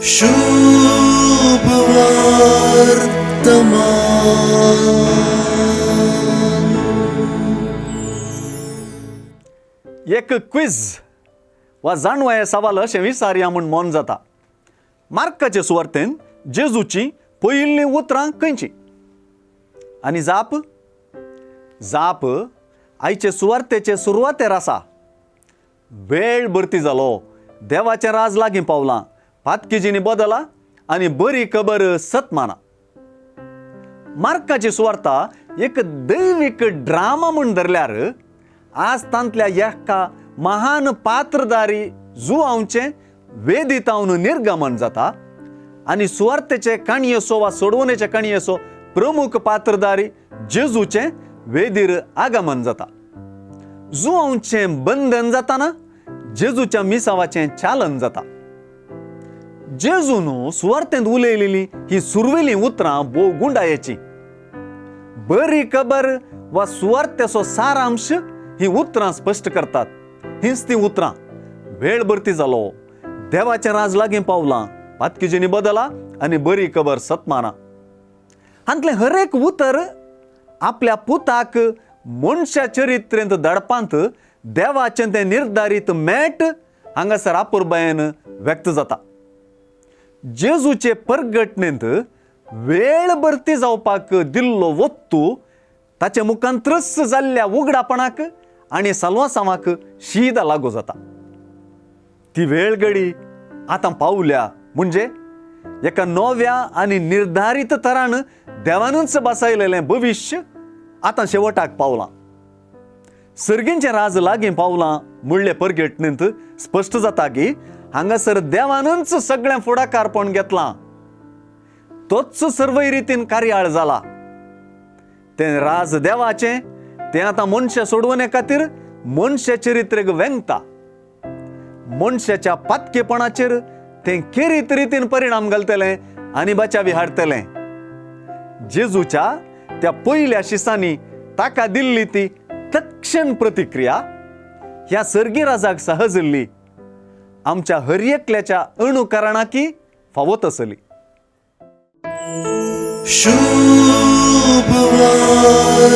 शुभ वर्तमान। एक क्विज वा जाणवाये सवाल अशें विचारया म्हूण मन जाता. मार्काचे सुवार्तेन जेजूची पयलीं उतरां खंयची? आनी जाप आयचे सुवार्तेचे सुरवातेर आसा. वेळ भरती जालो, देवाचें राज लागीं पावलां, पातकिजींनी बदला आनी बरी खबर सतमाना. मार्काची सुवार्ता एक दैवीक ड्रामा म्हूण धरल्यार आज तांतल्या एका महान पात्रधारी जुआंवचें वेदितावन निर्गमन जाता आनी सुवार्तेचे काणये असो वा सोडवणेचे काणये असो प्रमुख पात्रधारी जेजूचें वेदीर आगमन जाता. जुआंवचें बंधन जाताना जेजूच्या मिसावाचें चालन जाता. जेजून सुवार्तेंत उलयलेली ही सुरवेलीं उतरां भोव गुंडायेची. बरी खबर वा सुवार्तेचो सारांश ही उतरां स्पश्ट करतात. हींच ती उतरां. वेळ भरती जालो, देवाचें राज लागीं पावलां, पातकिजींनी बदला आनी बरी खबर सतमाना. हांतलें हर एक उतर आपल्या पुताक मनशा चरित्रेंत धाडपांत देवाचें तें निर्धारीत मेट हांगासर आपुरबायेन व्यक्त जाता. जेजूचे परगटणेंत वेळ भरती जावपाक दिल्लो वस्तू ताचे मुखान त्रस्त जाल्ल्या उगडापणाक आनी साल्वासावांक शीद लागू जाता. ती वेळ घडी आतां पावल्या म्हणजे एका नव्या आनी निर्धारीत तरान देवानूच बसयलेलें भविश्य आतां शेवटाक पावलां. सर्गींचें राज लागीं पावलां म्हणले परगटणेंत स्पश्ट जाता की हांगासर देवानूच सगळें फुडाकारपण घेतलां. तोच सर्वय रितीन कार्याळ जाला. तें राज देवाचें तें आतां मनशा सोडवणे खातीर मनशा चरित्रेक वेंगता. मनशाच्या पातकेपणाचेर तें खेरीत रितीन परिणाम घालतलें आनी बचावी हाडटलें. जेजूच्या त्या पयल्या शिसांनी ताका दिल्ली ती तत्क्षण प्रतिक्रिया ह्या सर्गी राजाक सहजल्ली आमच्या हर एकल्याच्या अणुकरणाकी फावत आसली. शुभ वर्तमान.